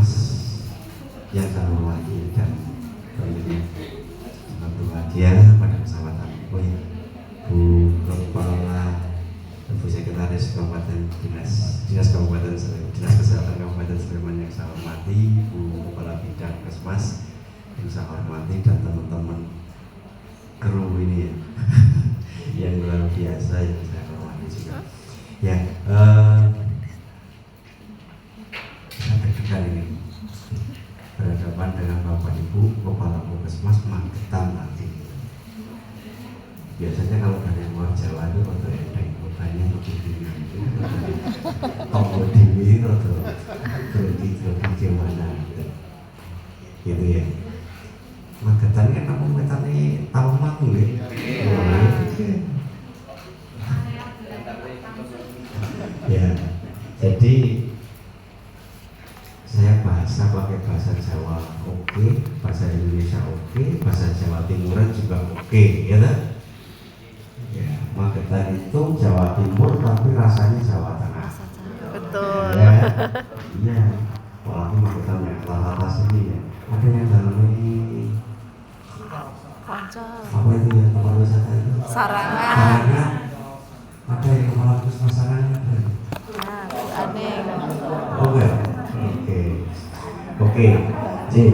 Puskesmas yang saya hormati dan tentunya berbahagia pada kesempatan Bu Kepala Bu Sekretaris Kabupaten Dinas Kabupaten Dinas Kesehatan Kabupaten Sleman yang saya hormati, Bu Kepala Bidang Kesmas yang saya hormati, dan teman-teman kru ini yang luar biasa yang saya hormati juga. Ya, saya deg-degan ini berhadapan dengan Bapak Ibu Kepala Puskesmas Magetan nanti. Biasanya kalau dari luar Jawa itu untuk ending, mukanya begini, tombol dewi atau grogi gimana gitu ya. Magetan kan kamu Magetan ini tahu maku ya. Ya, jadi saya pakai bahasa Jawa oke, bahasa Indonesia oke, bahasa Jawa Timuran juga oke, ya kan? Ya, Magetan itu Jawa Timur tapi rasanya Jawa Tengah. Betul. Ya, iya. Apalagi Magetan yang atas ini ya. Ada yang dalam ini apa itu ya, tempat wisata itu? Sarangan. Sarangan. Ada yang kepala puskesmas Sarangan ada. Nah, aneh. Oke, Cik.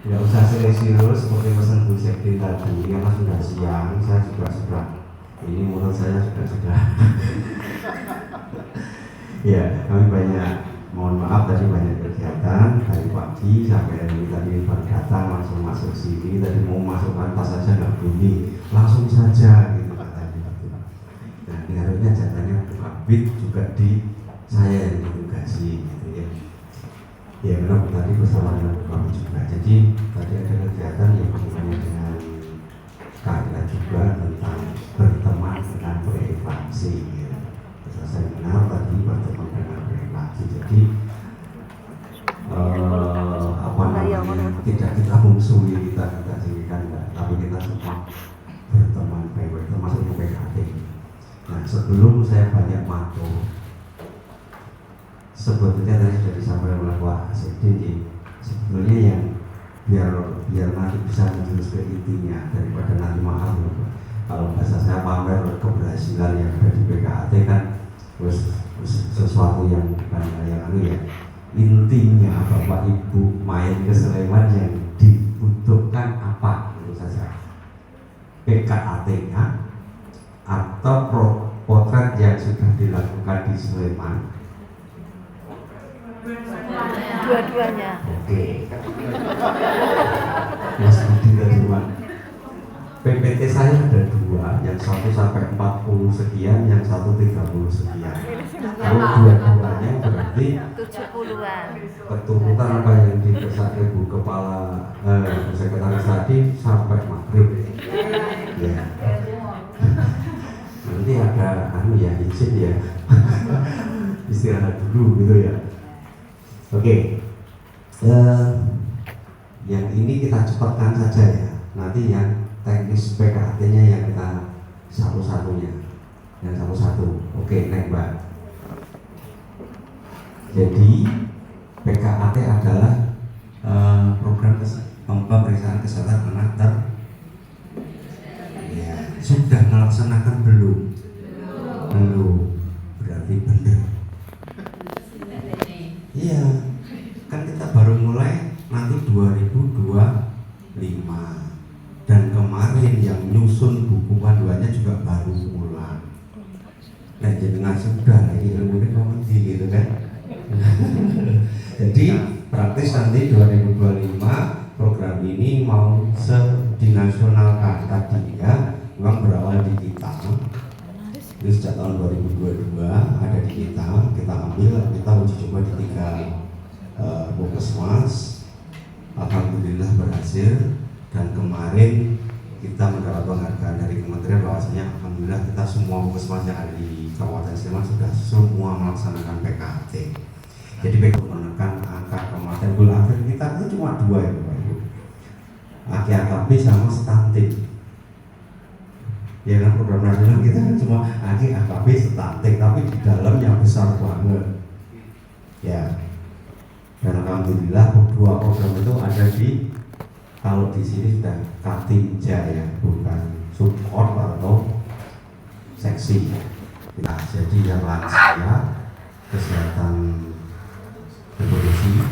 Nggak usah serius seperti pesan Bu Sekti tadi, karena sudah siang, saya juga sudah, ini mulut saya sudah. Ya, kami banyak, mohon maaf tadi banyak kegiatan dari pagi sampai ini tadi baru datang langsung masuk sini, tadi mau masukkan tas saja nggak bunyi, langsung saja gitu katanya. Nah, ini harusnya jatahnya habis juga di saya yang ditugasi gitu ya. Ya, memang tadi bersama dengan kami juga. Jadi tadi ada kegiatan yang hubungannya dengan KLA juga tentang berteman dengan berefleksi. Ya. Saya benar tadi berteman dengan berefleksi. Jadi tidak kita musuhi, kita jadikan, tapi kita semua berteman baik-baik, termasuk PKT. Nah, sebelum saya banyak matur, sebetulnya tadi sudah disampaikan oleh Pak Sekdi, sebetulnya yang biar nanti bisa menjurus ke intinya daripada nanti maaf kalau bahasa saya pamer keberhasilan yang ada di PKAT kan sesuatu yang bukan yang ya. Intinya Bapak Ibu main ke Sleman yang dibutuhkan apa itu saja, PKAT-nya atau potret yang sudah dilakukan di Sleman. Dua-duanya. Oke. Mas Budi Rajuman. PPT saya ada dua, yang satu sampai 40 sekian, yang satu 30 sekian. Kalau dua-duanya berarti 70-an. keturutan apa yang dipesan Ibu Kepala Bu Sekretaris tadi sampai maghrib. Ya. Nanti ada izin ya. Istirahat dulu gitu ya. Oke, yang ini kita cepatkan saja ya. Nanti yang teknis PKAT-nya yang kita satu-satunya, yang satu-satu. Oke, next Mbak. Jadi PKAT adalah program pemeriksaan kesehatan anak ya, sudah melaksanakan belum? Belum, berarti benar. Iya, kan kita baru mulai nanti 2025 dan kemarin yang nyusun buku panduannya juga baru mulai. Nah, jadi sudah lagi ilmunya kamu gitu kan. Jadi praktis nanti 2025 program ini mau sedinasionalkan tadi ya, memang berawal di kita. Jadi sejak tahun 2022 ada di kita ambil, kita uji coba di 3 puskesmas. Alhamdulillah berhasil, dan kemarin kita mendapat penghargaan dari kementerian bahwasanya alhamdulillah kita semua puskesmas yang ada di Kabupaten Sleman sudah semua melaksanakan PKAT. Jadi begitu menekan angka kematian bulan akhir kita itu cuma 2 ya Bapak Ibu, AKKP sama stunting. Ya kan, program nasional kita kan cuma AKKP stunting, tapi di dalamnya besar banget. Ya. Dan alhamdulillah dua program itu ada di, kalau di sini sudah Katinja ya, bukan support atau seksi. Nah, jadi yang lansia, kesehatan reproduksi,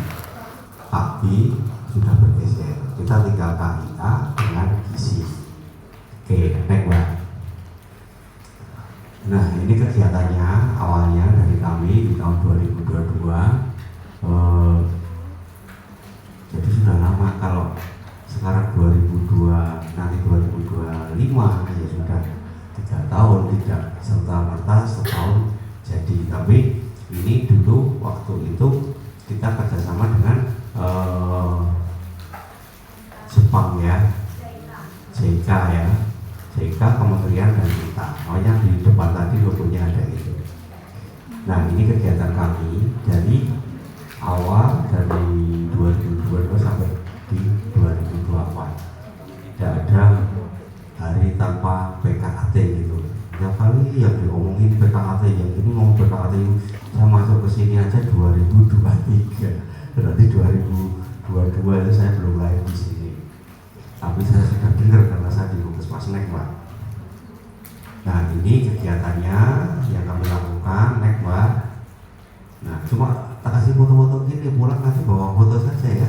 pagi sudah bergeser. Kita tinggal KIK dengan gizi. Oke, next Mbak. Nah, ini kegiatannya awalnya dari kami di tahun 2022. Jadi sudah lama, kalau sekarang 2002, nanti 2025 ya sudah 3 tahun, tidak serta-merta setahun jadi. Tapi ini dulu waktu itu kita kerjasama dengan Jepang ya, JK ya, JK Kementerian dan kita. Makanya di depan tadi logonya ada itu. Nah, ini kegiatan kami dari awal dari 2022 sampai di 2024. Tidak ada hari tanpa PKAT gitu. Tiap kali yang diomongin PKAT, yang ini ngomong PKAT, saya masuk ke sini aja 2023. Berarti 2022 itu saya belum lahir di sini. Tapi saya sudah dengar karena saya di Puskesmas Nek, Mbak. Nah, ini kegiatannya yang kami lakukan, Nek, Mbak. Nah, cuma tak kasih foto-foto gini, pulang nanti bawa foto saja ya.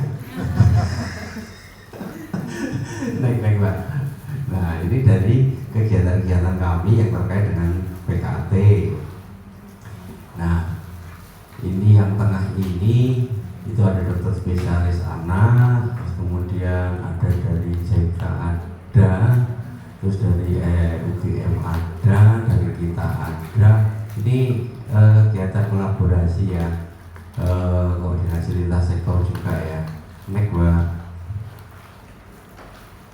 Nek, Mbak. Nah, ini dari kegiatan-kegiatan kami yang terkait dengan PKAT. Nah, ini yang tengah ini itu ada dokter spesialis anak, terus kemudian ada dari JK ada, terus dari UGM ada, dari kita ada. Ini kegiatan kolaborasi ya, koordinasi lintas sektor juga ya, Nek, Mbak.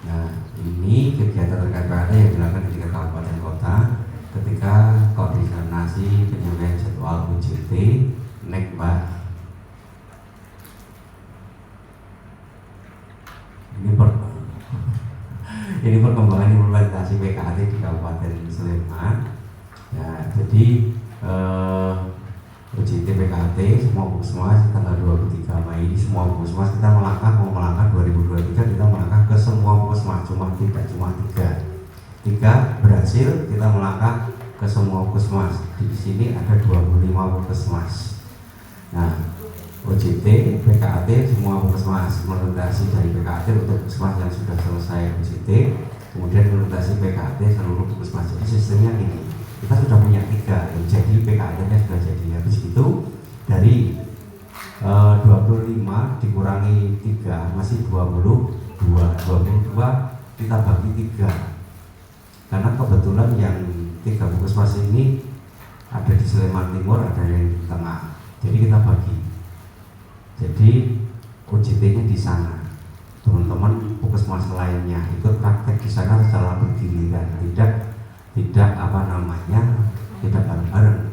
Nah, ini kegiatan terkait PKAT yang dilakukan di tingkat kabupaten kota ketika koordinasi penyampaian jadwal UJT, Nek, Mbak. Ini perkembangan implementasi PKAT di Kabupaten Sleman. Ya, jadi UJT PKAT semua puskesmas tanggal 23 Mei ini semua puskesmas kita melangkah 2023 kita melangkah ke semua puskesmas, tidak cuma 3 berhasil kita melangkah ke semua puskesmas. Di sini ada 25 puskesmas. Nah, OJT, PKAT, semua puskesmas, implementasi dari PKAT untuk puskesmas yang sudah selesai OJT, kemudian implementasi PKAT seluruh puskesmas. Jadi sistemnya ini, kita sudah punya 3, yang jadi PKAT-nya sudah jadi. Habis itu dari 25 dikurangi 3 masih 22 kita bagi 3, karena kebetulan yang 3 puskesmas ini ada di Sleman Timur, ada yang di tengah, jadi kita bagi. Jadi OJT-nya di sana, teman-teman puskesmas lainnya ikut praktek di sana secara bergiliran, tidak tidak bareng-bareng.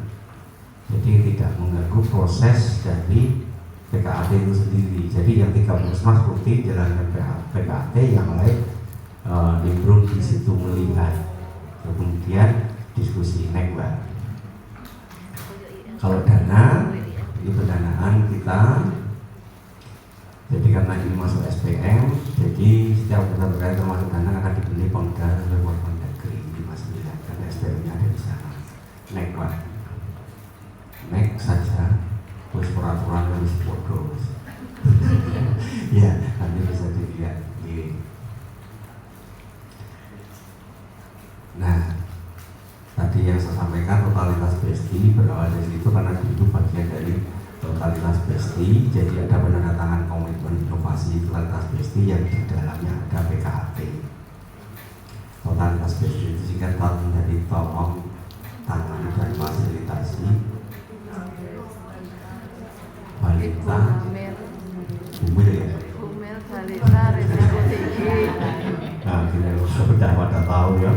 Jadi tidak mengganggu proses dari PKAT itu sendiri. Jadi yang 3 puskesmas rutin jalankan PKAT, yang lain nimbrung di situ melihat, kemudian diskusi, Nek, Mbak. Kalau dana, ini pendanaan kita. Jadi karena ini masuk SPM, jadi setiap perusahaan terkait termasuk dana akan dibeli Pemda lewat Mendagri di Mas Lihat, karena SPM-nya ada di sana. Nek, Pak. Nek saja, terus peraturan harus bodoh. Ya, nanti bisa dilihat. Nah, tadi yang saya sampaikan totalitas BSD berawal dari situ karena itu bagian dari totalitas BSD. Jadi ada penandatangan komitmen inovasi totalitas BSD yang di dalamnya ada PKAT. Totalitas BSD itu singkatan dari tolong, tangani, dan fasilitasi balita bumil ya. Bumil balita risiko tinggi. Nah, kita sudah pada tahu ya.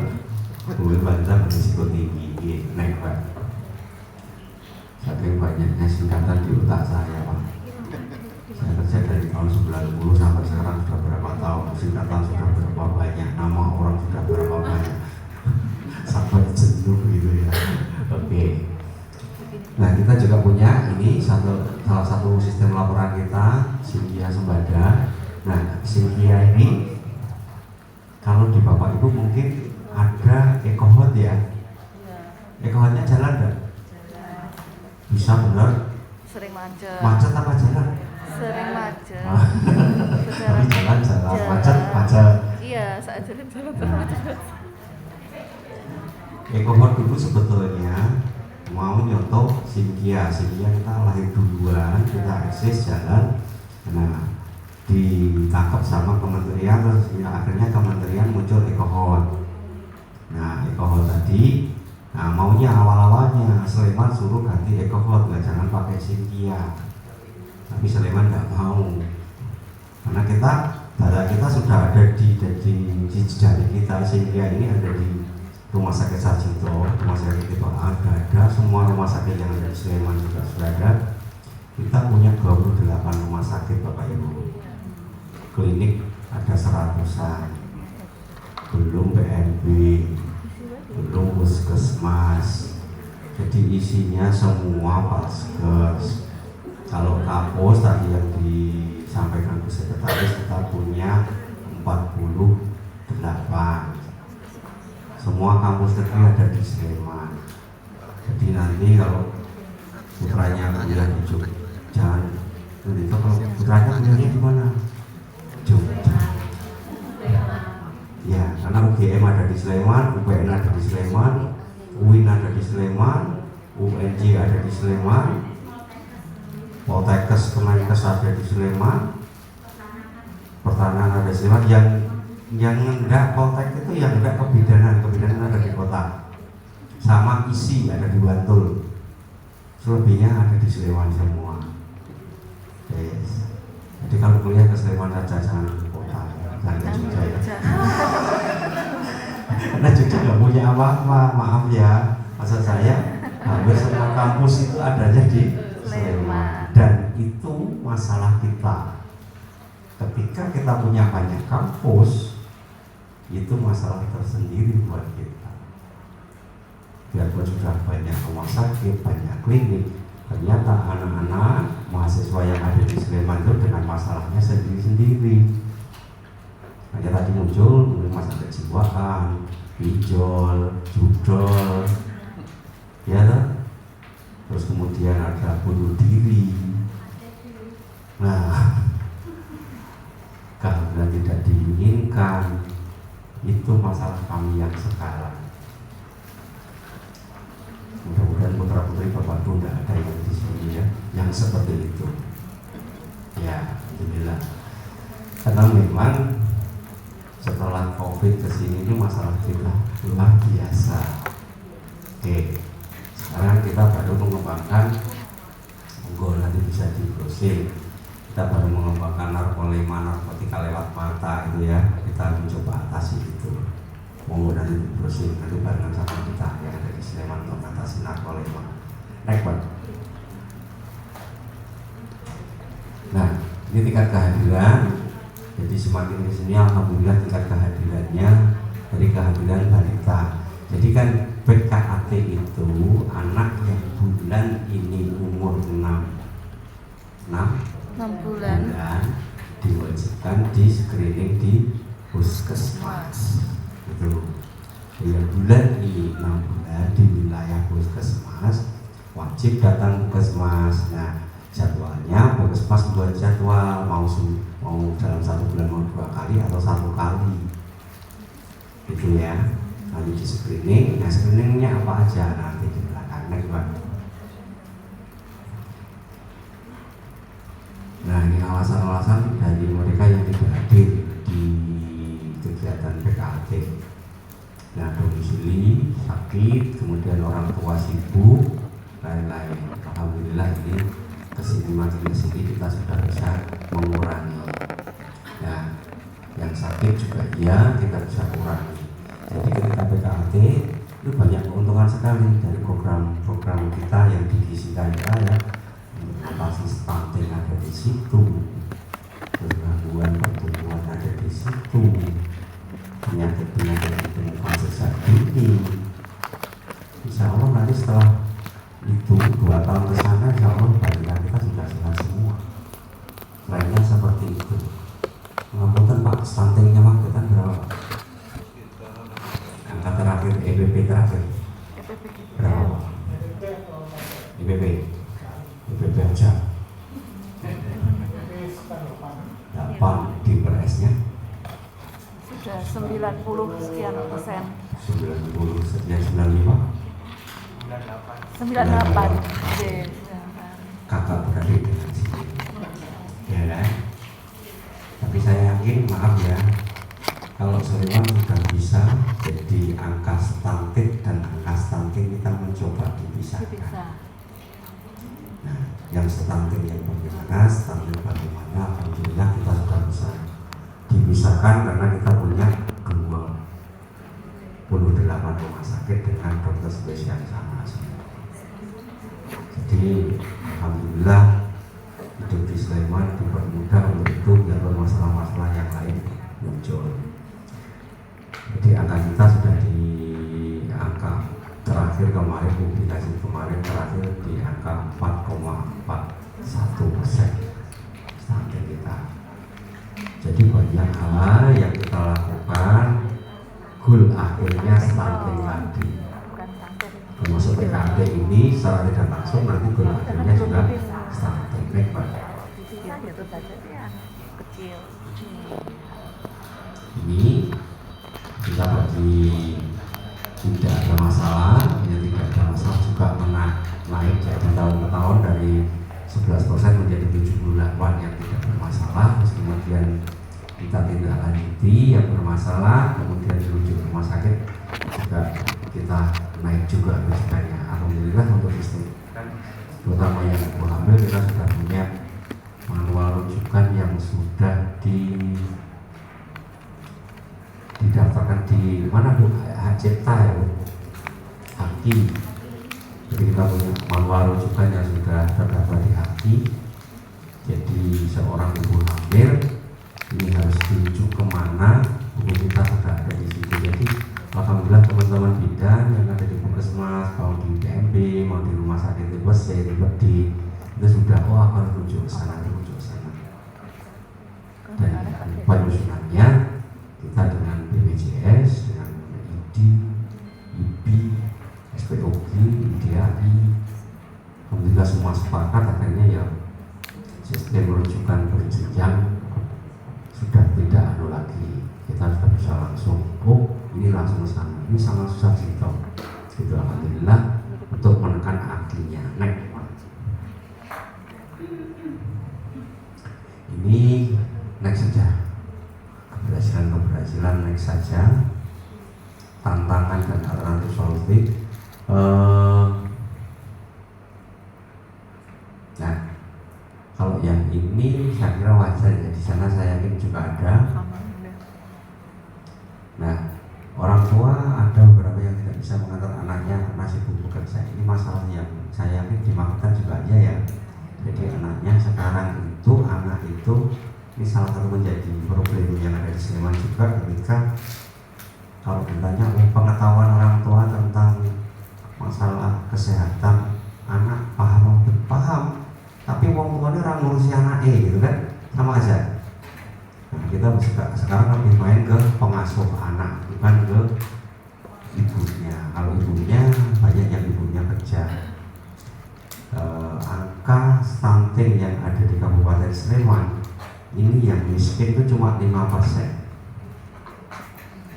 Bumil balita berisiko tinggi. Nek, Pak. Saking banyaknya singkatan di otak saya, Pak. Saya kerja dari tahun 90 sampai sekarang sudah berapa tahun, singkatan sudah berapa banyak, nama orang sudah berapa banyak, sampai jenuh gitu ya. Oke. Nah, kita juga punya ini salah satu sistem sistem laporan kita, Sinkia Sembada. Nah, Sinkia ini kalau di Bapak Ibu mungkin ada ekohot ya. Ekohotnya jalan enggak? Bisa benar? Sering macet. Macet apa jalan? Sering macet. Tapi jalan, macet. Iya, saat jalan macet. Ekohot dulu sebetulnya mau nyoto Sinkia kita lahir duluan, kita eksis jalan. Nah, ditangkap sama kementerian, terus akhirnya kementerian muncul ekohot. Nah, ekohot tadi, nah maunya awal-awalnya Sleman suruh ganti ekohot, nggak jangan pakai Sinkia. Tapi Sleman nggak mau, karena data kita sudah ada di jari kita. Sinkia ini ada di Rumah Sakit Sarjito, Rumah Sakit Tibakan, ada semua rumah sakit yang ada di Sleman juga sudah ada. Kita punya 28 rumah sakit Bapak Ibu. Klinik ada 100-an, belum PNB, belum puskesmas. Jadi isinya semua paskes. Kalau kampus tadi yang disampaikan Bu Sekretaris, kita punya 48. Semua kampus negeri ada di Sleman. Jadi nanti kalau putranya kuliah di Jogja, nanti kalau putranya kuliahnya di mana? Jogja. Ya, karena UGM ada di Sleman, UPN ada di Sleman, UIN ada di Sleman, UNJ ada di Sleman, Poltekkes Kemenkes ada di Sleman, Pertanian ada di Sleman. Yang enggak Poltek itu yang enggak kebidanan ada di kota, sama isi ada di Bantul, selebihnya ada di Sleman semua. Yes. Jadi kalau kuliah ke Sleman saja, jangan ke kota, jangan ke Jogja ya. Karena Jogja nggak punya apa-apa, maaf ya. Maksud saya hampir semua kampus itu adanya di Sleman, dan itu masalah kita. Ketika kita punya banyak kampus, itu masalah tersendiri buat kita. Biarpun sudah banyak rumah sakit, banyak klinik, ternyata anak-anak mahasiswa yang ada di Sleman itu dengan masalahnya sendiri-sendiri. Makanya tadi muncul masalah kejiwaan, pinjol, judol, ya toh? Terus kemudian ada bunuh diri. Nah, karena tidak diinginkan, itu masalah kami yang sekarang. Mudah-mudahan putra-putri Bapak Ibu tidak ada yang di sini ya, yang seperti itu. Ya, alhamdulillah. Karena memang setelah COVID kesini ini masalah kita luar biasa. Oke, sekarang kita baru mengembangkan, monggo nanti bisa di browsing. Kita baru mengembangkan narkotika lewat mata itu ya, kita mencoba atasi itu. Monggo nanti di browsing, nanti barengan sama kita yang ada di Sleman untuk atasi narkotika. Naik Pak. Nah, ini tingkat kehadiran. Jadi semakin di sini alhamdulillah tingkat kehadirannya dari kehadiran balita. Jadi kan PKAT itu anak yang bulan ini umur 6 bulan diwajibkan di screening di puskesmas. Itu yang bulan ini 6 bulan di wilayah puskesmas wajib datang puskesmas. Nah, jadwalnya puskesmas buat jadwal mau dalam 1 bulan mau 2 kali atau 1 kali gitu ya. Nanti di screening. Nah, screeningnya apa aja nanti di belakang Pak. Nah, ini alasan-alasan dari mereka yang tidak hadir di kegiatan PKAT. Nah, domisili, sakit, kemudian orang tua sibuk, lain-lain. Alhamdulillah ini kesini makin kesini kita sudah bisa mengurangi. Nah, yang sakit juga iya kita bisa kurangi. Jadi ketika PKAT itu banyak keuntungan sekali dari program-program kita yang diisikan ya. Mengatasi stunting ada di situ, gangguan pertumbuhan ada di situ, penyakit-penyakit ditemukan sejak dini. Insya Allah nanti setelah itu 2 tahun ke sana, insya Allah balita kita sudah sehat semua. stuntingnya Magetan berapa? Angka terakhir EBP terakhir berapa? EBP aja 8 di PRS-nya Sudah 90 sekian persen. 90 sekian 95 98. kakak beradik dengan sini ya kan? Tapi saya yakin, maaf ya, kalau Sleman sudah bisa jadi angka stunting dan angka stunting kita mencoba dipisahkan. Nah, yang stunting yang bagaimana, stunting bagaimana, alhamdulillah kita sudah bisa dipisahkan karena kita punya 28 rumah sakit dengan dokter spesialis anak. Jadi alhamdulillah hidup di Sleman dipermudah untuk itu biar masalah-masalah yang lain muncul. Jadi angka kita sudah di angka terakhir kemarin, publikasi kemarin terakhir di angka 4,41% stunting kita. Jadi banyak hal yang kita lakukan, goal akhirnya stunting lagi. Termasuk PKD ini secara tidak langsung nanti goal akhirnya juga stunting. Baik Pak. Ini kita bagi tidak ada masalah, yang tidak ada masalah juga naik dari tahun ke tahun dari 11% menjadi 78 yang tidak bermasalah. Terus kemudian kita tindak lanjuti yang bermasalah, kemudian dirujuk rumah sakit juga kita naik juga rujukannya. Alhamdulillah untuk sistem terutama yang ibu hamil kita sudah punya manual rujukan yang sudah didaftarkan di mana Bu? HCTA ya Bu? HAKI. Jadi kita punya manual rujukan yang sudah terdaftar di HAKI. Jadi seorang ibu hamil ini harus dirujuk kemana, buku kita sudah ada di situ. Jadi alhamdulillah teman-teman bidan yang ada di Puskesmas, mau di UTMB, mau di rumah sakit TBC, di Pedi, itu sudah aku harus rujuk ke sana, rujuk ke sana. Dan penyusunannya kita dengan BPJS, dengan ID, IPI, SPOG, IDAI, alhamdulillah semua sepakat akhirnya ya sistem rujukan berjenjang sudah tidak anu lagi, kita sudah bisa langsung ini langsung ke sana. Ini sangat susah sih toh. Gitu alhamdulillah untuk menekan akhirnya naik. Ini naik saja. Keberhasilan naik saja. Tantangan dan alternatif solutif. Nah, kalau yang ini saya kira wajar ya, di sana saya yakin juga ada. Nah, orang tua ada beberapa yang tidak bisa mengantar anaknya karena sibuk bekerja. Ini masalah yang saya yakin di Magetan juga aja ya. Jadi anaknya sekarang itu, anak itu ini salah satu menjadi problem yang ada di Sleman juga ketika kalau ditanya pengetahuan orang tua tentang masalah kesehatan anak paham, tapi wong tuane ora ngurusi anake gitu kan, sama aja. Nah, kita sekarang lebih main ke pengasuh anak, bukan ke ibunya. Kalau ibunya banyak yang ibunya kerja. Angka stunting yang ada di Kabupaten Sleman ini yang miskin itu cuma 5%.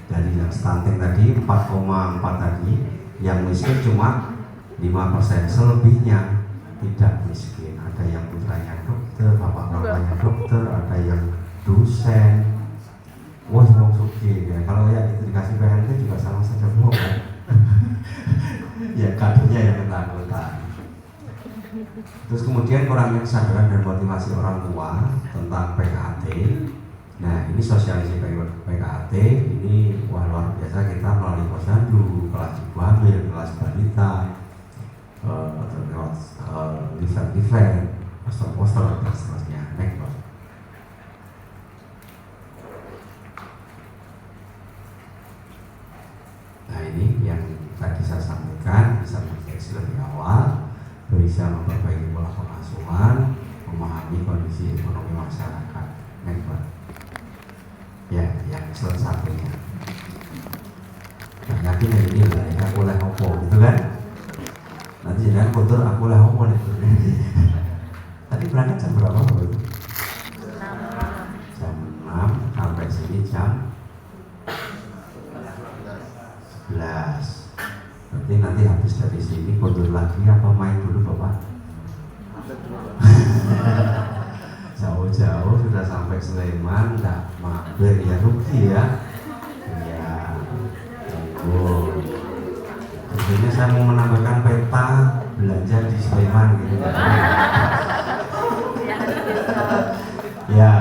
Dari yang stunting tadi 4,4 tadi, yang miskin cuma 5%. Selebihnya tidak miskin. Ada yang putranya dokter, bapak-bapaknya dokter, ada yang dosen. Wah, wong sugih ya. Kalau ya itu dikasih PNT juga sama saja bohong kan. Ya kadernya yang ketakutan. Terus kemudian kurangnya kesadaran dan motivasi orang tua tentang PKAT. Nah, ini sosialisasi PKAT ini wah luar biasa, kita melalui posyandu, kelas ibu hamil, kelas balita, event, poster-poster dan seterusnya. Next, Pak. Nah, ini yang tadi saya sampaikan, bisa mendeteksi lebih awal, bisa memperbaiki pola pengasuhan, memahami kondisi ekonomi masyarakat. Next, Pak. Ya, excellent satunya. Nah, yakin ya ini lah, ya aku oleh opo gitu kan. Nanti jangan kotor aku oleh opo nih. Tadi berangkat jam berapa Bapak Ibu? Jam 6 sampai sini jam 11. Berarti nanti habis dari sini kotor lagi apa main dulu Bapak? Jauh-jauh sudah sampai Sleman, nggak mampir ya rugi ya. Iya. Oh. Tentunya saya mau menambahkan peta belanja di Sleman gitu. Ya,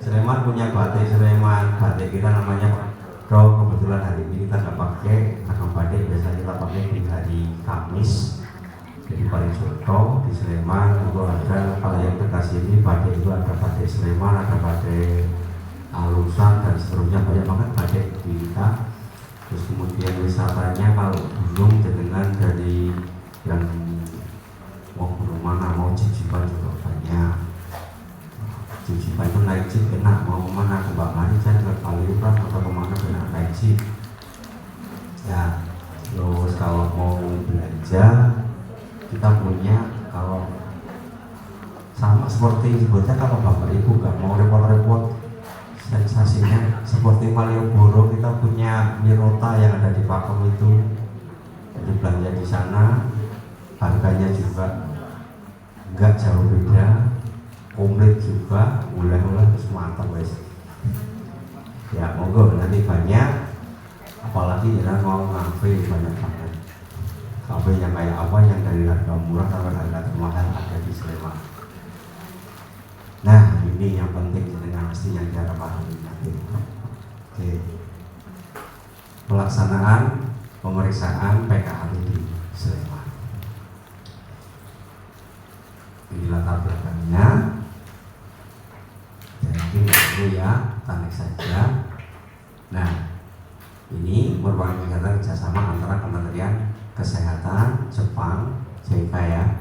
Sleman punya batik Sleman, batik kita namanya Dok. Kebetulan hari ini kita nggak pakai akam batik, biasanya kita pakai di hari Kamis. Jadi paling contoh di Sleman itu ada, kalau yang dekat sini batik itu ada batik Sleman, ada batik alusan dan seterusnya, banyak banget batik di kita. Terus kemudian wisatanya kalau belum dengan dari yang mau ke mana, mau Jijipan juga banyak. Jijipan itu naik jeep enak, mau kemana ke Mbak Marican, ke Paliuran atau kemana enak naik jeep. Ya, terus kalau mau belanja kita punya, kalau sama seperti sebutnya, kalau Bapak Ibu nggak mau repot-repot sensasinya seperti Malioboro, kita punya Mirota yang ada di Pakem itu. Jadi belanja di sana, harganya juga nggak jauh beda, komplit juga, mulai-mulai terus mantap guys. Ya monggo nanti banyak, apalagi jangan mau ngafe banyak banget. Kafe yang kayak apa, yang dari harga murah sampai harga termahal ada di Sleman. Nah ini yang penting dengan mesti yang cara pahami nanti. Oke. Pelaksanaan pemeriksaan PKL di Sleman. Ini latar belakangnya. Jadi dulu ya, tarik saja. Nah ini merupakan kegiatan kerjasama antara Kementerian Kesehatan Jepang JK ya,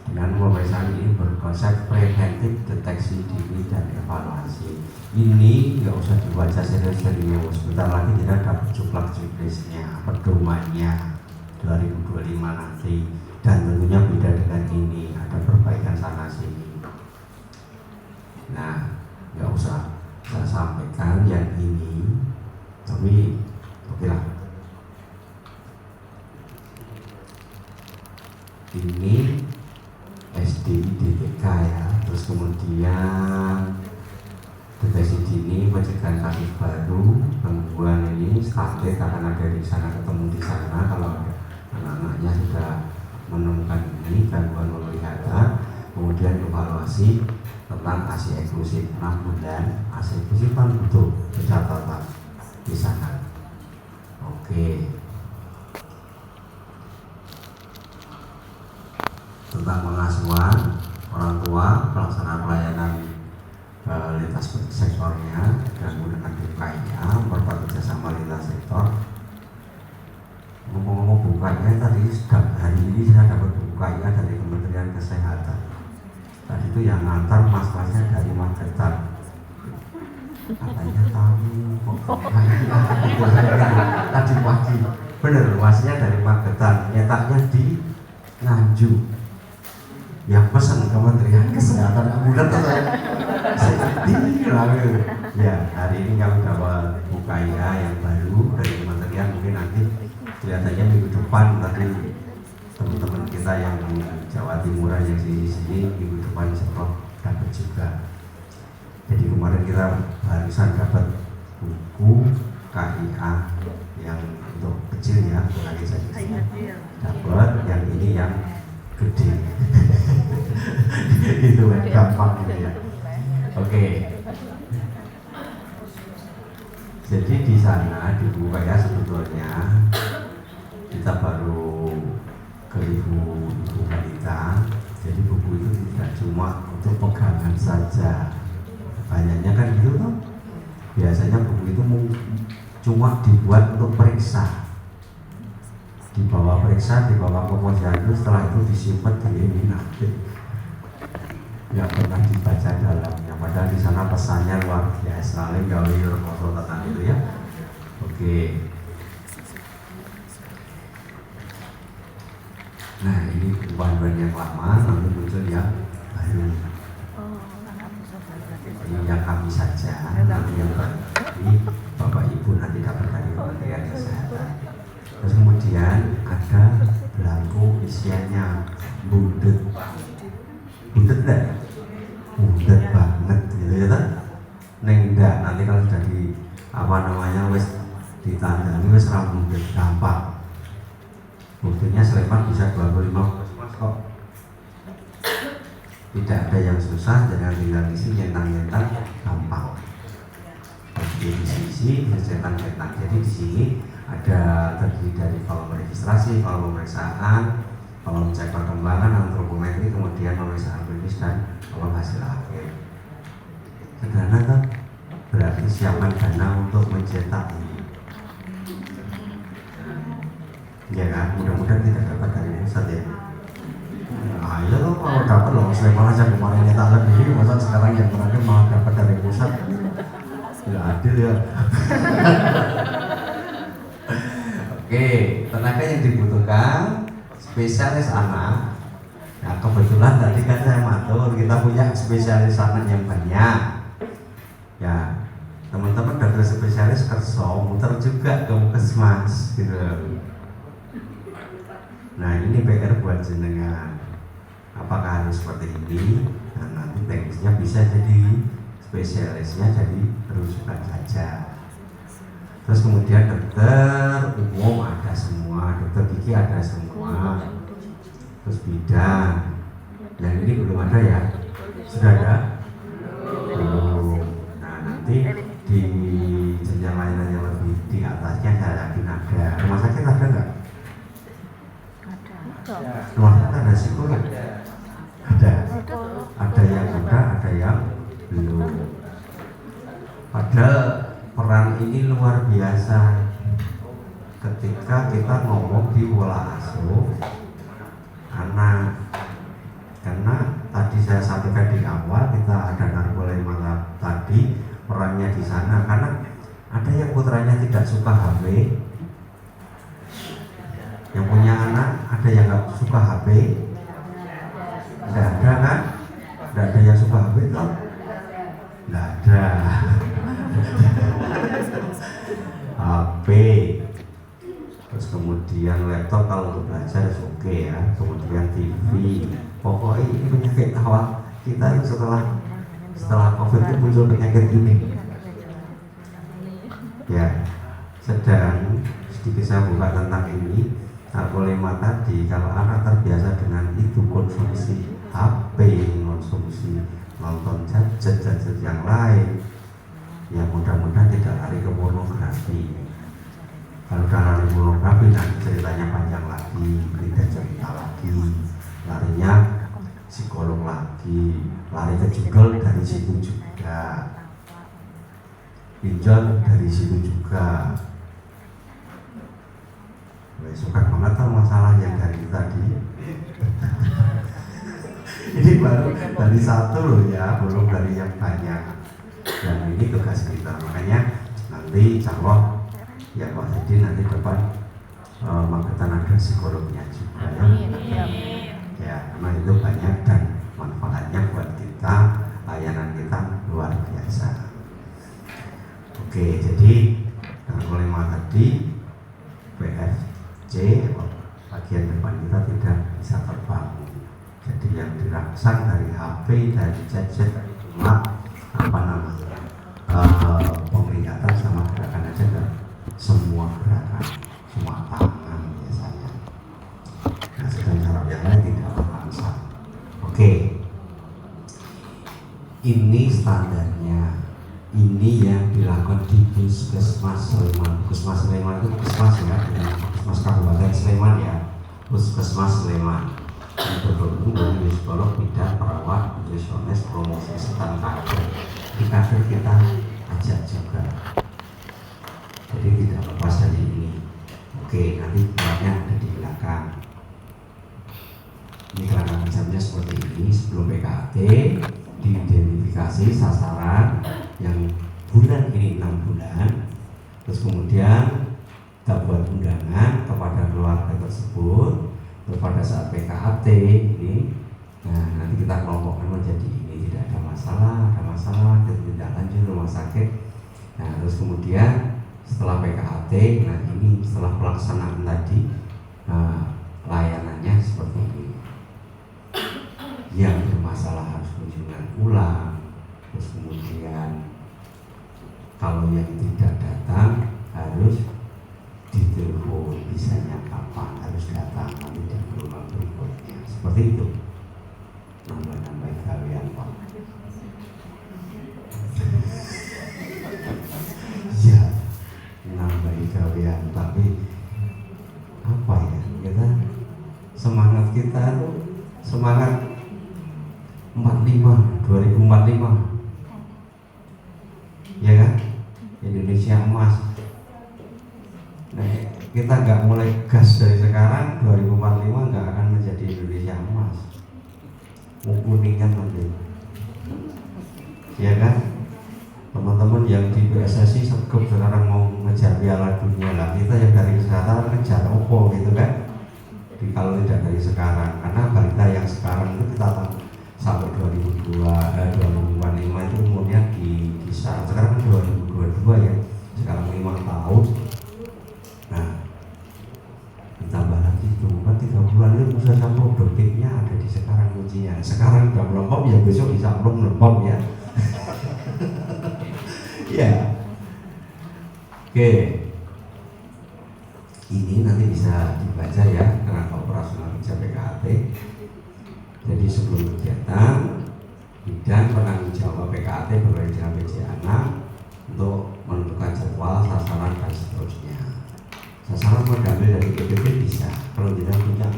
dengan pemeriksaan ini berkonsep preventif, deteksi dini dan evaluasi. Ini nggak usah dibaca serius-serius, sebentar lagi kita dapat juklak juknisnya, pedomannya 2025 nanti, dan tentunya beda dengan ini, ada perbaikan sana sini. Nah nggak usah saya sampaikan yang ini, tapi oke lah. Ini SDI DTK ya, terus kemudian deteksi dini, pencegahan kasus baru, gangguan ini started akan ada di sana, ketemu di sana kalau anak-anaknya sudah menemukan ini gangguan penglihatan. Kemudian evaluasi tentang ASI eksklusif 6 bulan, ASI eksklusif kan butuh catatan di sana. Oke. Tentang pengasuhan orang tua, pelaksanaan pelayanan lintas sektornya, dan menggunakan BUKIA, memperkuat kerjasama lintas sektor. Ngomong-ngomong BUKIA, tadi hari ini saya dapat BUKIA dari Kementerian Kesehatan. Tadi itu yang ngantar mas-masnya dari Magetan. Katanya tahu kok tadi pagi. Bener, masnya dari Magetan, nyetaknya di Nganjuk. Yang pesan Kementerian Kesehatan ambulan tuh saya ya, hari ini kami dapat BUKIA yang baru dari Kementerian. Mungkin nanti kelihatannya minggu depan, tapi teman-teman kita yang di Jawa Timur yang di sini minggu depan insya dapat juga. Jadi kemarin kita barusan dapat buku KIA yang untuk kecil ya, lagi saja dapat, yang ini yang gede. Itu kan gampang gitu ya. Oke. Jadi di sana di BUKIA sebetulnya kita baru ke ibu balita. Jadi buku itu tidak cuma untuk pegangan saja. Banyaknya kan gitu tuh. Biasanya buku itu cuma dibuat untuk periksa. Dibawa periksa, dibawa ke posyandu, setelah itu disimpan di ini nanti nggak pernah dibaca dalamnya. Padahal di sana pesannya luar biasa. ya selalu gawe foto tentang itu ya. Oke. Nah ini bahan-bahan yang lama, nanti muncul yang baru. Ini yang kami saja, nanti yang baru Bapak Ibu nanti dapat dari Kementerian Kesehatan. Terus kemudian ada belangko isiannya bundet enggak? Bundet banget gitu ya kan? Enggak, nanti kalau sudah di wes ditandani wes bundet gampang. Buktinya Sleman bisa 25 puskesmas kok. Tidak ada yang susah, jangan tinggal isi nyentang-nyentang gampang. Jadi di sini centang-centang. Jadi di sini ada terdiri dari kolom registrasi, kolom pemeriksaan, kolom cek perkembangan, antropometri, kemudian pemeriksaan klinis dan kolom hasil akhir. Sederhana kan? Berarti siapkan dana untuk mencetak ini. Ya kan, mudah-mudahan tidak dapat dari pusat ya. Nah, ya loh kalau dapat loh, Sleman aja kemarin nyetak lebih, masa sekarang yang terakhir malah dapat dari pusat. Nggak adil ya. Oke, tenaga yang dibutuhkan spesialis anak. Nah kebetulan tadi kan saya matur kita punya spesialis anak yang banyak. Ya teman-teman dokter spesialis kerso muter juga ke puskesmas gitu. Nah ini PR buat jenengan. Apakah harus seperti ini? Nah nanti teknisnya bisa jadi spesialisnya jadi rujukan saja. Terus kemudian dokter umum ada semua, dokter gigi ada semua. Terus bidang. Yang ini belum ada ya? Sudah ada? Belum. Nah nanti di jenjang layanan yang lebih di atasnya saya yakin ada. Rumah sakit ada nggak? Rumah sakit ada psikolog? Ada. Ada yang ada, ada yang belum. Padahal peran ini luar biasa ketika kita ngomong di pola asuh anak, karena tadi saya sampaikan di awal kita ada narkolepsia tadi perannya di sana, karena ada yang putranya tidak suka HP, yang punya anak ada yang nggak suka HP, nggak ada kan? Nggak ada yang suka HP kan? Nggak ada. HP, terus kemudian laptop kalau untuk belajar oke ya, kemudian TV. Pokoknya ini penyakit awal kita setelah COVID itu muncul penyakit ini. Ya, sedang sedikit saya buka tentang ini. Narkolepsia tadi, kalau anak terbiasa dengan itu konsumsi HP, konsumsi nonton gadget yang lain, ya mudah-mudahan tidak lari ke pornografi. Kalau udah lari pornografi nanti ceritanya panjang lagi, tidak cerita lagi, larinya psikolog lagi, lari ke Google dari situ juga, pinjol dari situ juga. Suka banget tau masalah yang dari tadi. Ini baru dari satu loh ya, belum dari yang banyak. Dan ini tugas kita, makanya nanti calon ya Pak Hedi nanti depan magetan ada psikolognya juga ya. Ya karena itu banyak dan manfaatnya buat kita, layanan kita luar biasa. Oke, jadi narkolepsia tadi PFC bagian depan kita tidak bisa terbangun. Jadi yang dirangsang dari HP, dari gadget, cuma penglihatan sama gerakan aja kan, semua gerakan, semua tangan biasanya. Nah sedang saraf yang lain tidak terangsang. Oke, ini standarnya. Ini yang dilakukan di Puskesmas Sleman. Puskesmas Sleman itu puskesmas ya, Puskesmas Kabupaten Sleman ya, Puskesmas Sleman. Yang bergabung dari psikolog, bidan, perawat, nutrisionis, promosi, serta kader. Di kader kita ajak juga. Jadi tidak lepas dari ini. Oke, nanti banyak ada di belakang. Ini kerangka misalnya seperti ini sebelum PKT, diidentifikasi sasaran yang bulan ini 6 bulan. Terus kemudian kita buat undangan kepada keluarga tersebut. Terus pada saat PKAT ini, nah nanti kita kelompokkan menjadi ini, tidak ada masalah, kita tidak lanjut rumah sakit. Nah terus kemudian setelah PKAT, nah ini setelah pelaksanaan tadi, nah, layanannya seperti ini. Yang bermasalah harus kunjungan ulang. Terus kemudian kalau yang tidak datang harus ditelepon, bisanya kapan, harus datang nanti di rumah berikutnya. Seperti itu. Nambah-nambah kalian Pak. Ya, nambah kalian, tapi apa ya, kita semangat kita tuh semangat 2045 ya kan, Indonesia emas. Nah, kita nggak mulai gas dari sekarang, 2045 nggak akan menjadi Indonesia emas. Kuningan nanti, ya kan? Teman-teman yang di PSSI sekup sekarang mau ngejar Piala Dunia lah. Kita yang dari sekarang ngejar opo gitu kan? Jadi kalau tidak dari sekarang, karena balita yang sekarang itu kita tahu sampai 2025 itu kemudian di kisah sekarang 2022 ya, sekarang 5 tahun. Nah, ditambah lagi itu kan 3 bulan itu bisa sampai dompetnya ada di sekarang kuncinya. Sekarang udah melempem ya, besok bisa belum melempem ya. Ya, oke. Ini nanti bisa dibaca ya, kerangka operasional kerja PKAT. Jadi sebelum kegiatan, bidan penanggung jawab PKAT berkaitan dengan PJ Anak untuk menentukan jadwal, sasaran dan seterusnya. Sasaran mau diambil dari PPP bisa. Kalau tidak punya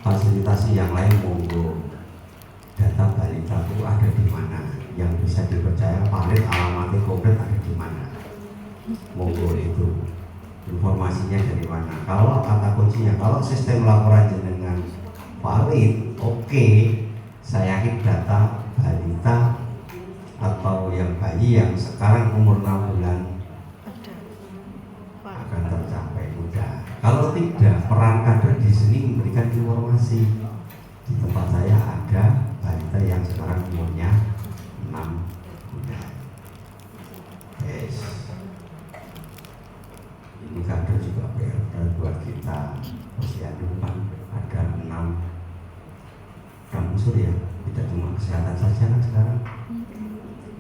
fasilitasi yang lain, monggo. Data balita itu ada di mana? Yang bisa dipercaya, valid, alamatnya konkret ada di mana? Monggo itu. Informasinya dari mana? Kalau kata kuncinya, kalau sistem laporan jenengan valid, oke, saya yakin data balita atau yang bayi yang sekarang umur 6 bulan akan tercapai mudah. Kalau tidak, peran kader di sini memberikan informasi. Di tempat saya ada balita yang sekarang umurnya 6 bulan. Yes. Ini kader juga PR buat kita. Posyandu kan ada 6 unsur ya, tidak cuma kesehatan saja kan sekarang.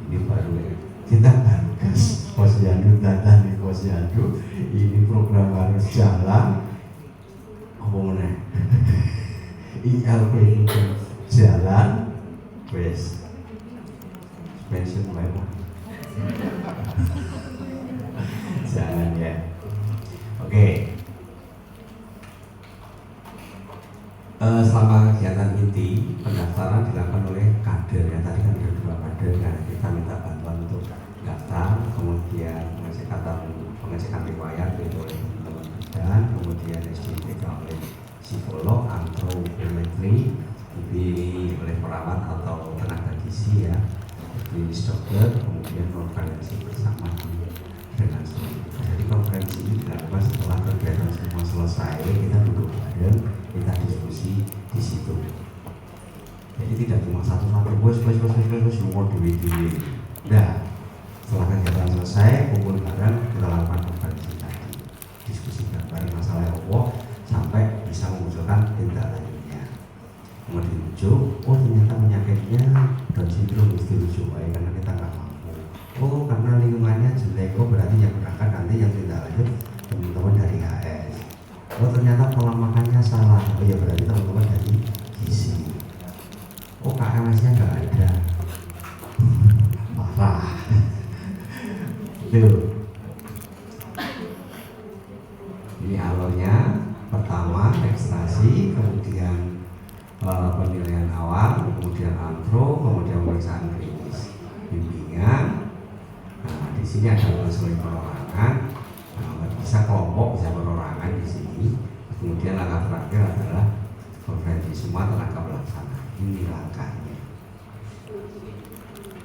Ini baru ya. Kita harus posyandu, data di posyandu. Ini program harus jalan. Apa mana? ILP itu jalan. Wes. Pensiun lewat. Jangan ya. Oke. Selama kegiatan inti pendaftaran dilakukan oleh kader ya, tadi kan ada 2 kader ya, kita minta bantuan untuk daftar, kemudian pengecekan riwayat oleh teman-teman bidan, kemudian SDPK oleh psikolog, antropometri, oleh perawat atau tenaga gizi ya, klinis dokter, kemudian konferensi bersama dengan semuanya. Jadi konferensi ini dilakukan setelah kegiatan semua selesai, kita duduk bareng, kita diskusi di situ. Jadi tidak cuma satu-satu bos semua dewi. Nah, setelah kegiatan selesai, kumpul bareng, kita lakukan konferensi tadi, diskusi bareng masalah Allah sampai bisa mengusulkan tindak lanjutnya. Kemudian dirujuk, oh ternyata penyakitnya Down syndrome, mesti dirujuk karena kita nggak mampu. Oh karena lingkungannya jelek, oh berarti yang berangkat nanti yang tindak lanjut teman-teman dari HS. Oh ternyata pola makannya salah, oh ya berarti teman-teman dari gizi. Oh KMS-nya nggak ada, parah. Tuh. Ini alurnya, pertama ekstraksi, kemudian penilaian awal, kemudian antro, kemudian pemeriksaan klinis, bimbingan. Nah di sini ada konseling perorangan. Bisa kelompok, bisa perorangan di sini. Kemudian langkah terakhir adalah konferensi semua tenaga pelaksana. Ini langkahnya.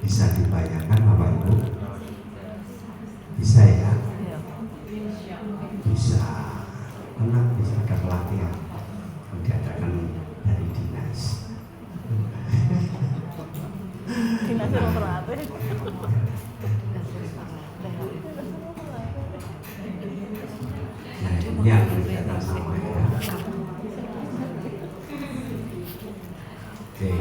Bisa dibayangkan Bapak Ibu? Bisa ya? Iya. Bisa. Tenang, bisa ada pelatihan yang diadakan dari dinas. Dinas Direktorat. Nah, ini yang berkaitan sama ya. Oke,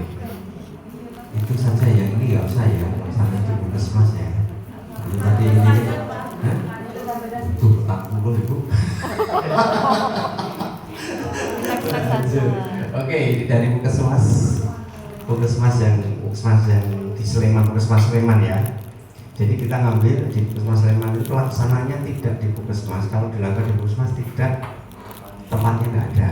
itu saja ya, ini nggak usah ya, sampai di puskesmas ya. Itu tadi ini, itu tak pukul ibu. Oke, ini dari puskesmas yang di Sleman, puskesmas Sleman ya. Jadi kita ngambil di puskesmas Sleman itu pelaksananya tidak di puskesmas. Kalau dilakukan di puskesmas tidak, tempatnya nggak ada.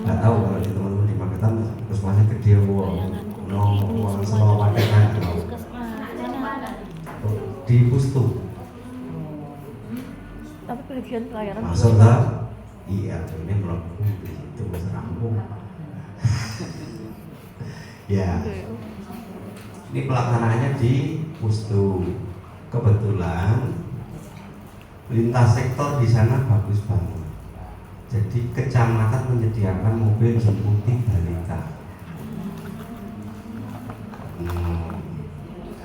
Nggak tahu kalau di teman-teman di Magetan puskesmasnya gede, orang Selawat kan di Pustu. Tapi pelajaran pelayaran Maksudnya, iya ini melakukan itu rampung. Ya, ini pelaksanaannya di Pustu. Kebetulan lintas sektor di sana bagus banget. Jadi kecamatan menyediakan mobil jemputi balita.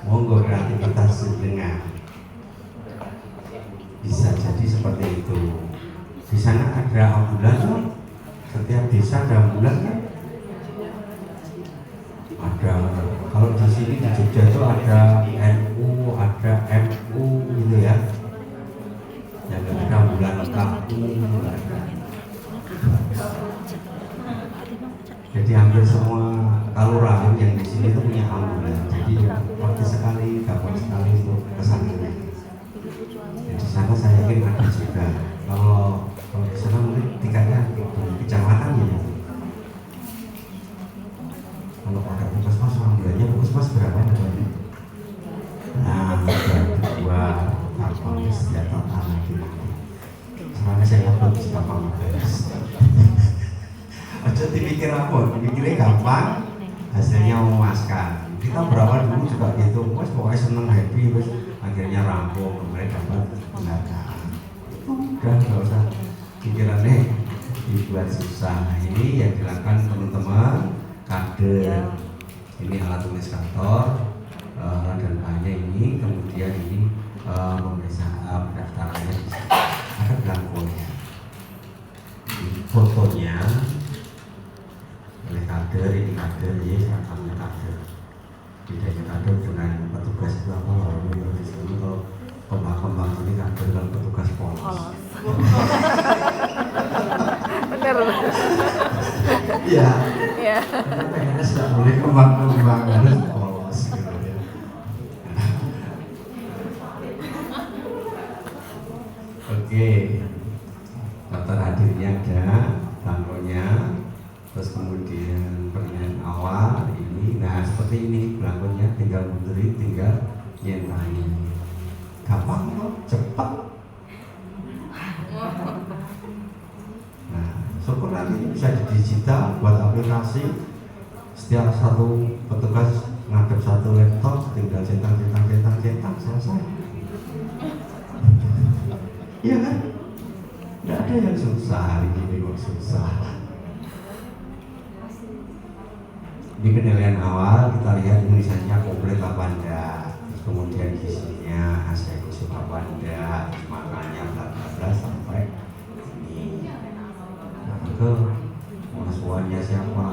Monggo kreativitas dengan bisa jadi seperti itu. Di sana ada ambulan, setiap desa ada ambulan kan? Ada. Kalau di sini di Jogja itu ada NU, ada MU gitu ya. Yang ada ambulan KU. Jadi hampir semua kelurahan yang di sini itu punya ambulan. Jadi praktis sekali, gampang sekali untuk kesananya. Dan di sana saya yakin ada juga. Kalau di sana mungkin tingkatnya di kecamatan ya. Kalau ada puskesmas ambulannya puskesmas berapa namanya? Nah, ada dua kapal senjata tanah gitu. Soalnya saya belum gampang beres. Aja dipikir apa, dipikirnya gampang, hasilnya memuaskan. Kita berawal dulu juga gitu, mas pokoknya seneng happy, terus akhirnya rampung, kemudian dapat penghargaan. Udah nggak usah pikirannya dibuat susah. Nah, ini yang dilakukan teman-teman kader. Ini alat tulis kantor dan hanya ini, kemudian ini pemeriksaan pendaftarannya ada belangkonya. Fotonya oleh kader, ini kader, ya seragamnya kader. Bedanya kader dengan petugas itu apa? Kalau kembang-kembang ini kader dan petugas polos. Bener. Iya. Iya. PNS nggak boleh kembang-kembang, harus polos gitu ya. Oke, daftar hadirnya ada, belangkonya, terus kemudian pertanyaan awal ini. Nah seperti ini belangkonya, tinggal mundurin, tinggal nyentai. Gampang kok, cepat. Nah, syukur nanti bisa digital buat aplikasi. Setiap satu petugas ngadep satu laptop, tinggal cetak, selesai. Iya kan? Tidak ada yang susah hari ini kok susah. Di penilaian awal kita lihat tulisannya komplit apa enggak, terus kemudian isinya hasil kusuk apa enggak, makanya bla bla bla sampai ini. Nah, ke pengasuhannya siapa,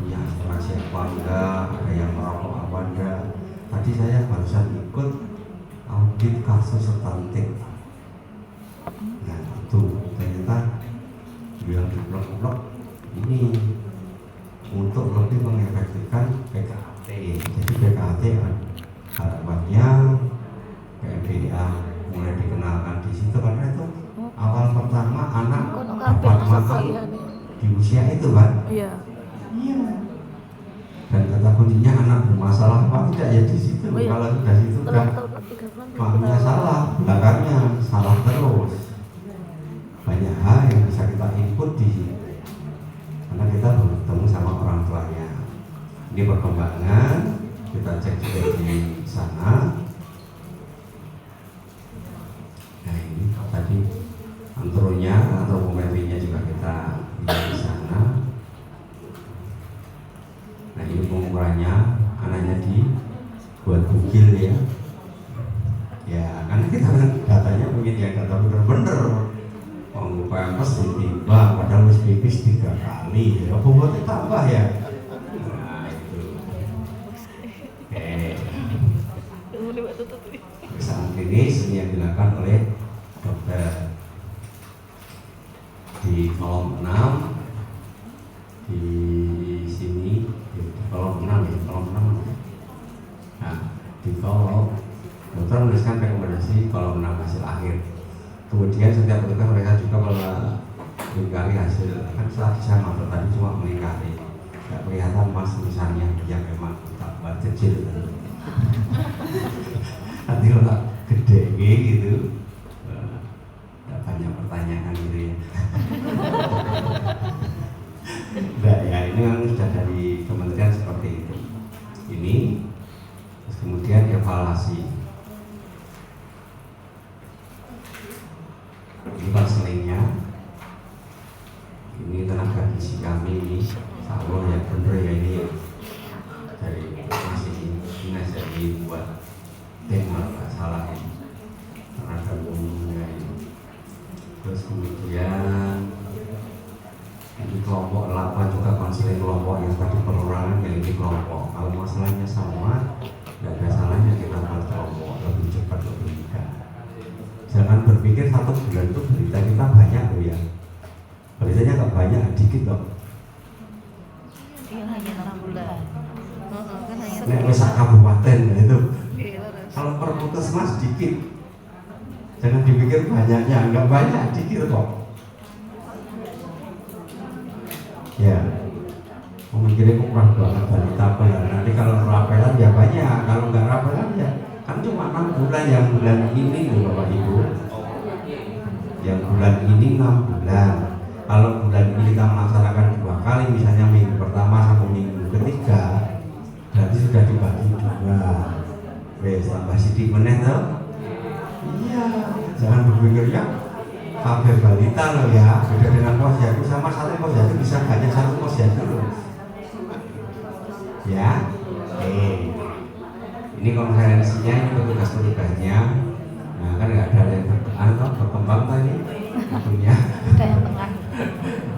punya asuransi apa enggak, ada yang merokok apa enggak. Tadi saya barusan ikut audit kasus stunting. Nah itu ternyata bilang di blog ini untuk lebih mengefektifkan PKT. Jadi PKT harapannya PMDA mulai dikenalkan di situ karena itu awal pertama anak dapat makan di usia itu kan. Iya. Iya. Dan kata kuncinya anak bermasalah apa tidak ya di situ. Oh, iya. Kalau sudah situ udah maknya salah, belakangnya salah terus. Banyak hal yang bisa kita input di sini karena kita bertemu sama orang tuanya. Ini perkembangan kita cek juga di sana. datanya dibuat bugil ya. Ya karena kita datanya pengen yang data bener-bener. Kalau pempes ditimbang, padahal wis pipis 3 kali, ya bobotnya tambah ya. Nah itu. Saat ini yang dilakukan oleh dokter di kolom 6 di sini di kolom 6 ya, kolom 6. Nah di kolom dokter menuliskan rekomendasi kolom 6 hasil akhir. Kemudian setiap petugas mereka juga melingkari hasil, kan setelah sama tadi cuma melingkari, nggak kelihatan mas tulisannya yang memang tak buat kecil. Nanti letak gede gitu, nggak banyak pertanyaan gitu ya. Nah ya ini memang sudah dari kementerian seperti itu. Ini terus kemudian evaluasi. Ini konselingnya, ini tenaga gizi kami ini, Allah yang bener ya ini ya. Dari masih ini jadi buat tema nggak salah ini tenaga umumnya ini. Terus kemudian ini kelompok 8 juga konseling kelompok yang tadi perorangan yang ini kelompok. Kalau masalahnya sama, nggak ada salahnya kita buat kelompok lebih cepat lebih mudah. Jangan berpikir 1 bulan itu berita kita banyak loh ya. Beritanya nggak banyak, dikit loh. Iya hanya 6 bulan. Kan hanya Nek wis sak kabupaten itu. Iya, Kalau per puskesmas dikit. Jangan dipikir banyaknya, nggak banyak, dikit kok. Ya, memikirnya kok kurang banget balita apa ya. Nanti kalau rapelan ya banyak, kalau nggak rapelan ya kan cuma 6 bulan, yang bulan ini loh Bapak Ibu. Yang bulan ini 6 bulan. Kalau bulan ini kita melaksanakan 2 kali, misalnya minggu pertama sama minggu ketiga, berarti sudah dibagi 2. Wes tambah sidik meneh tuh. Iya, jangan berpikir ya kabeh balita loh ya, beda dengan posyandu. Sama satu posyandu bisa hanya 1 posyandu loh. Ya, ini konferensinya, ini petugas-petugasnya. Nah kan nggak ada yang berkembang tadi tentunya. ada yang tengah.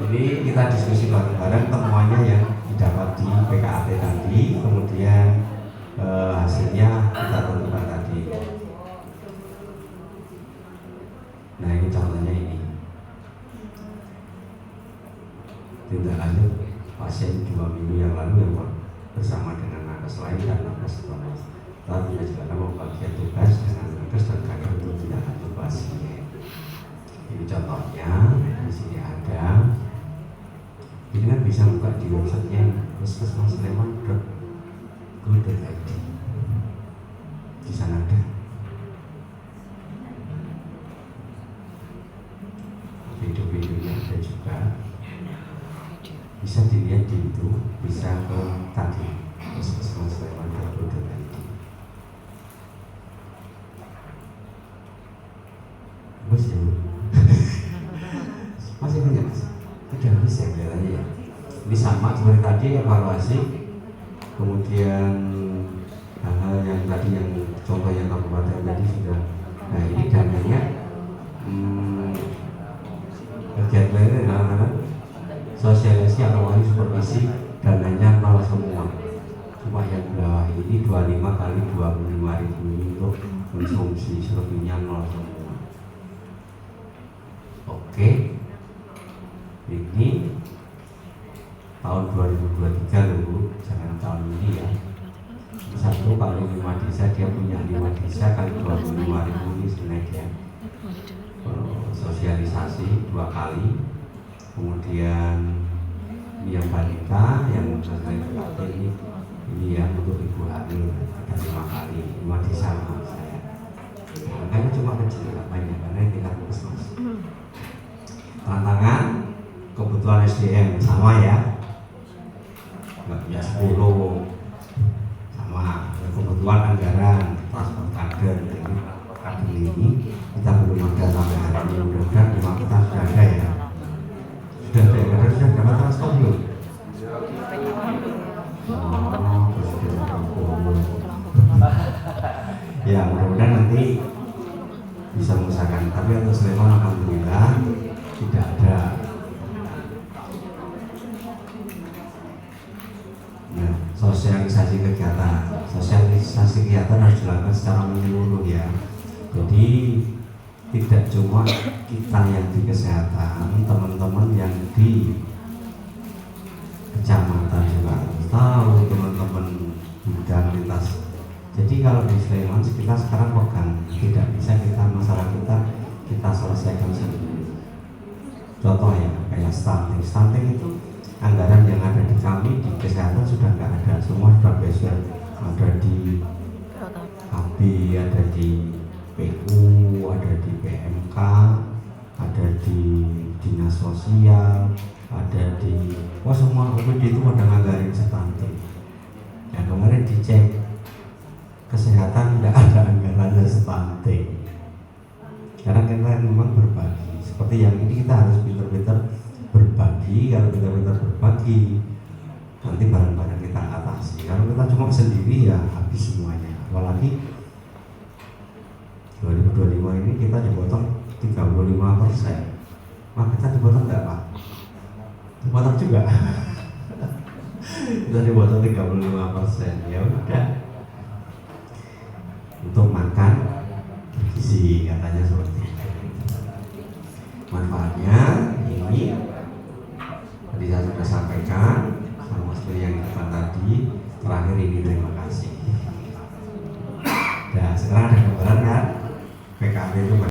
Ini kita diskusi bareng-bareng temuannya yang didapat di PKAT tadi, kemudian hasilnya kita tentukan tadi. Nah ini contohnya ini. Tindak lanjut pasien 2 minggu yang lalu yang bersama dengan nakes lain dan nakes lain. Lalu juga akan membagikan tugas dengan nakes terkait untuk tindak lanjut pasien. Ini contohnya, di sini ada. Ini kan bisa buka di websitenya puskesmassleman.go.id. Di sana ada. Video-videonya ada juga. Bisa dilihat di itu, bisa ke tadi puskesmassleman.go.id. Bos ya, masih banyak mas. Udah habis ya kelihatannya ya. Ini sama seperti tadi evaluasi, kemudian hal-hal yang tadi yang contoh yang kabupaten tadi sudah. Nah ini dananya bagian lainnya adalah sosialisasi atau wali supervisi, dananya 0 semua. Cuma yang bawah ini 25 kali 25.000 untuk konsumsi, selebihnya 0 semua. Oke, ini tahun 2023 loh Bu, jangan tahun ini ya. 1 kali 5 desa, dia punya 5 desa kali 25.000 ini sebenarnya. Sosialisasi 2 kali, kemudian ini yang balita, yang selesai ini ya untuk ibu hamil ada 5 kali, 5 desa menurut saya. Makanya cuma kecil, nggak banyak karena kita puskesmas. Tantangan kebutuhan SDM sama ya, nggak punya 10 sama. Kebutuhan anggaran transport kader, jadi kader ini kita belum ada sampai hari ini. Mudah-mudahan di kita sudah ada ya. Sudah ada kader, sudah dapat transport belum? Oh, sudah dapat. Ya mudah-mudahan nanti bisa mengusahakan. Tapi untuk Sleman alhamdulillah tidak ada. Nah, sosialisasi kegiatan harus dilakukan secara menyeluruh ya. Jadi tidak cuma kita yang di kesehatan, teman-teman yang di kecamatan juga harus tahu, teman-teman bidang lintas. Jadi kalau di Sleman kita sekarang pegang, tidak bisa kita masalah kita selesaikan sendiri. Contoh ya kayak stunting itu anggaran yang ada di kami di kesehatan sudah nggak ada, semua sudah geser, ada di KB, ada di PU, ada di PMK, ada di dinas sosial, ada di semua OPD itu ada nganggarin stunting. Ya kemarin dicek kesehatan tidak ada anggarannya stunting. Karena kita memang berbagi. Seperti yang ini kita harus pintar-pintar berbagi. Kalau pintar-pintar berbagi, nanti barang-barang kita atasi. Kalau kita cuma sendiri ya habis semuanya. Apalagi 2025 ini kita dipotong 35%. Wah kita dipotong nggak Pak? Dipotong juga. Kita dipotong 35%. Ya udah. Untuk makan bergizi katanya seperti itu. Manfaatnya ini tadi saya sudah sampaikan sama seperti yang depan tadi. Terakhir ini terima kasih. Dan sekarang ada gambaran kan PKB itu